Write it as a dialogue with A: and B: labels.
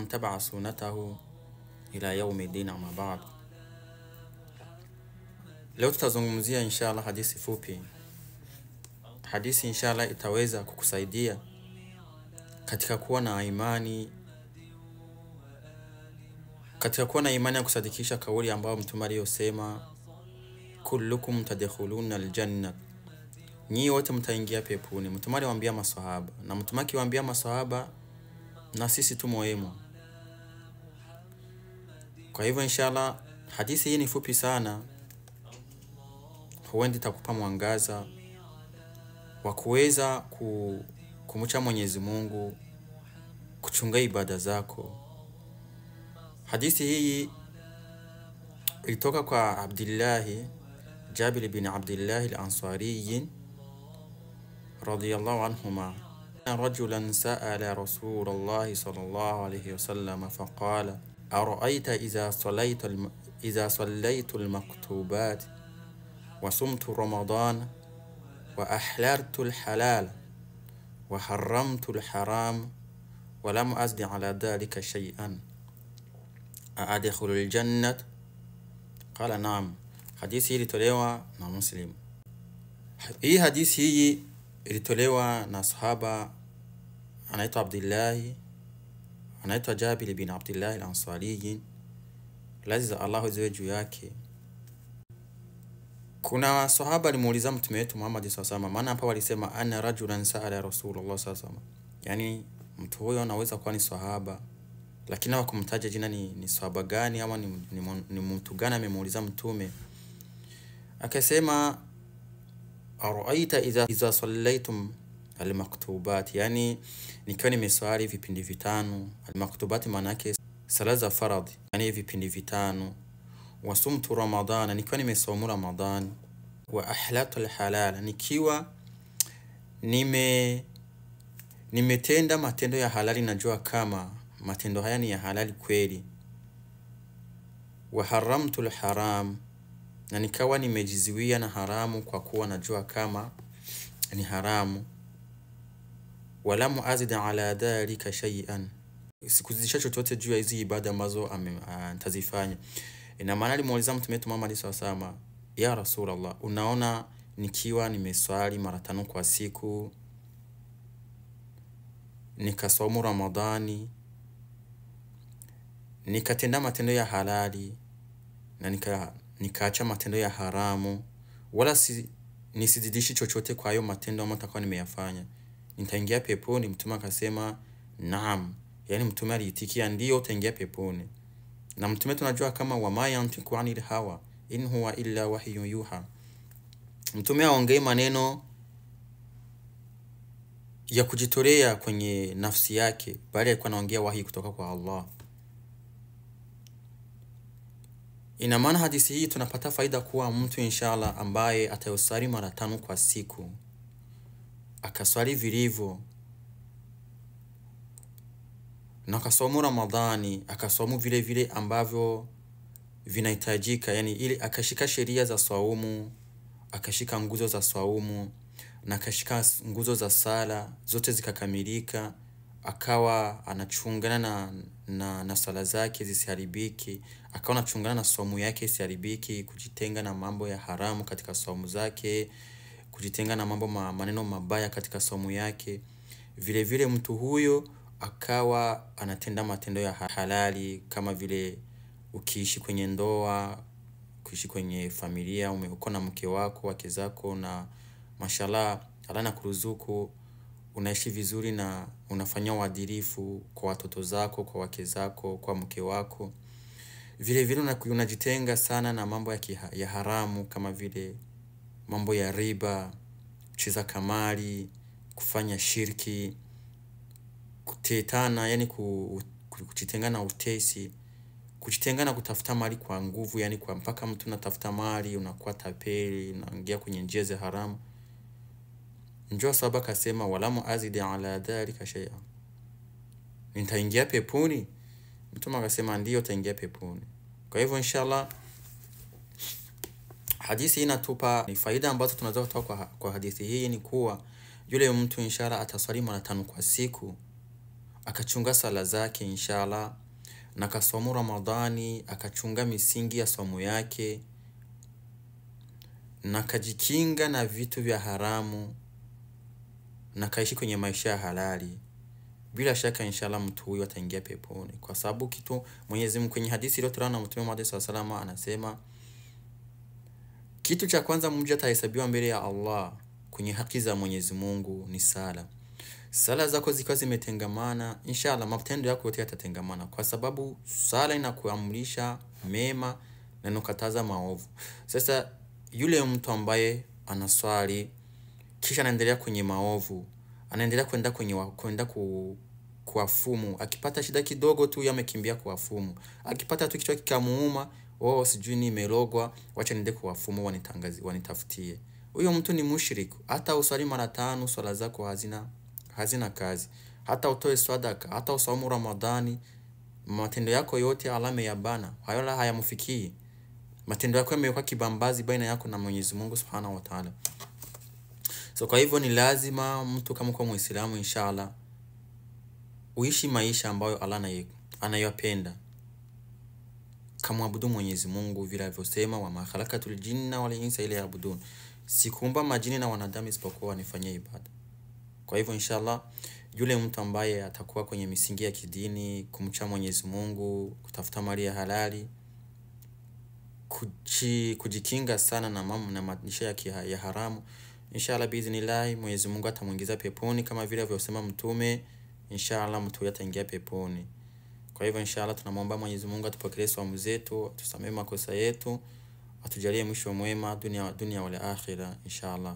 A: taba'a sunnatahu ila yaumi din ama ba'd. Leo tutazungumzia inshallah hadithi fupi. Hadithi inshallah itaweza kukusaidia katika kuwa na imani, ya kusadikisha kauli ambayo Mtume aliyosema, kullukum tadkhuluna aljanna, nyinyi wote mtaingia peponi. Mtume aliwaambia maswahaba, na Mtume akiwaambia maswahaba na sisi tumoemo. Kwa hivyo inshallah hadithi hii ni fupi sana, huenda itakupa mwangaza wa kuweza kumcha Mwenyezi Mungu, kuchunga ibada zako. Hadithi hii ilitoka kwa Jabir bin Abdullah al-Ansari radiyallahu anhuma. رجلا سأل رسول الله صلى الله عليه وسلم فقال أرأيت إذا صليت المكتوبات وصمت رمضان وأحللت الحلال وحرمت الحرام ولم أزد على ذلك شيئا أدخل الجنة؟ قال نعم. Hadithi hii ilitolewa na Muslim. Hii hadithi hii ilitolewa na sahaba anaitwa Jabir bin Abdullah al-Ansari, laziza Allahu ziwe juu yake. Kuna sahaba alimuuliza Mtume wetu Muhammad sallallahu alaihi wasallam, maana hapa walisema anna rajulan sa'ala Rasulullah sallallahu alaihi wasallam, yani mtu huyo anaweza kuwa ni sahaba, lakini hawakumtaja jina ni sahaba gani ama ni mtu gani amemuuliza Mtume. Akasema araita idha sallaitum al-maktubat, yani nikiwa nimeswali vipindi vitano. Al-maktubat maana yake sala za faradhi, yani vipindi vitano. Wasumtu ramadhana, nikiwa nimesaumu Ramadhani. Wa ahlatu al-halal, nikiwa nimetenda matendo ya halali, najua kama matendo haya ni ya halali kweli. Wa haramtu al-haram, na nikawa nimejiziwia na haramu kwa kuwa najua kama ni haramu. Wala muazid ala dhalika shay'an, sikuzidisha chochote juu ya hizi ibada ambazo nitazifanya. Ina maana alimuuliza Mtume wetu Muhammad sallallahu alaihi wasallam, ya Rasulullah, unaona nikiwa nimeswali mara 5 kwa siku, nikasaumu Ramadhani, nikatenda matendo ya halali, na nikaacha matendo ya haramu, wala nisizidishi chochote kwa hayo matendo ambayo nitakuwa nimeyafanya, nitaingia peponi? Mtume akasema naam, yani Mtume aliitikia ndio, utaingia peponi. Na Mtume tunajua kama wama yantiqu anil hawa in huwa illa wahyun yuha. Mtume aongei maneno ya kujitolea kwenye nafsi yake, bali alikuwa anaongea wahi kutoka kwa Allah. Ina maana hadithi hii tunapata faida kuwa mtu inshallah ambaye atayosali mara 5 kwa siku, akaswali vilivyo, na akasaumu Ramadhani, akasaumu vile vile ambavyo vinahitajika, yani ili akashika sheria za saumu, akashika nguzo za saumu, na akashika nguzo za sala zote zikakamilika, akawa anachungana na sala zake zisiharibiki, akawa anachungana na saumu yake isiharibiki, kujitenga na mambo ya haramu katika saumu zake, kujitenga na maneno mabaya katika saumu yake. Vile vile mtu huyo akawa anatenda matendo ya halali, kama vile ukiishi kwenye ndoa, kuishi kwenye familia, uko na mke wako, wake zako, na mashallah Allah na kuruzuku, unaishi vizuri na unafanya uadilifu kwa watoto zako, kwa wake zako, kwa mke wako. Vile vile unajitenga sana na mambo ya haramu, kama vile mambo ya riba, kucheza kamari, kufanya shirki, kutetana, yani kujitenga na utesi, kujitenga na kutafuta mali kwa nguvu, yani kwa mpaka mtu unatafuta mali, unakuwa tapeli, unaingia kwenye njia za haramu. Njoo sababu akasema wala muazidi ala dhalika shay'a, nitaingia peponi? Mtume akasema ndio, utaingia peponi. Kwa hivyo inshallah hadithi inatupa ni faida ambazo tunaweza kutoka kwa hadithi hii, ni kuwa yule mtu inshallah ataswali mara 5 kwa siku, akachunga sala zake inshallah, na kaswamu Ramadhani, akachunga misingi ya somo yake, na kajikinga na vitu vya haramu, na kaishi kwenye maisha ya halali, bila shaka inshallah mtu huyo ataingia peponi. Kwa sababu kitu Mwenyezi Mungu kwenye hadithi iliyotolewa na Mtume Muhammad sallallahu alaihi wasallam anasema, kitu cha kwanza mmoja atahesabiwa mbele ya Allah kwenye haki za Mwenyezi Mungu ni sala. Sala zako zikiwa zimetengamana, inshallah matendo yako yote yatatengamana, kwa sababu sala inakuamrisha mema na inakataza maovu. Sasa yule mtu ambaye anaswali kisha anaendelea kwenye maovu, anaendelea kwenda kuwafumu, akipata shida kidogo tu yamekimbia kuwafumu, akipata tu kichwa kikamuuma, sijui nimelogwa, wacha niende kuwafumu wanitafutie. Huyo mtu ni mushrik. Hata uswali mara 5 swala zako hazina kazi, hata utoe sadaka, hata usaumu Ramadhani, matendo yako yote Allah ameyabana, hayo hayamfikii. Matendo yako yamekuwa kibambazi baina yako na Mwenyezi Mungu Subhanahu wa Ta'ala. So kwa hivyo ni lazima mtu kama kwa Muislamu inshallah uishi maisha ambayo Allah anayopenda, kamwabudu Mwenyezi Mungu vile alivyosema, wa ma khalaqatul jinna wal insa illa liya'budun, sikuumba majini na wanadamu isipokuwa wanifanyie ibada. Kwa hivyo inshallah yule mtu ambaye atakuwa kwenye misingi ya kidini, kumcha Mwenyezi Mungu, kutafuta mali ya halali, kujikinga sana na mambo na maisha ya haramu, inshallah biiznillah Mwenyezi Mungu atamuingiza peponi kama vile alivyosema Mtume, inshallah mtu ataingia peponi. Kwa hivyo inshallah tunamwomba Mwenyezi Mungu atupokelee saumu zetu, atusamehe makosa yetu, atujalie mwisho mwema dunia wala akhira inshallah.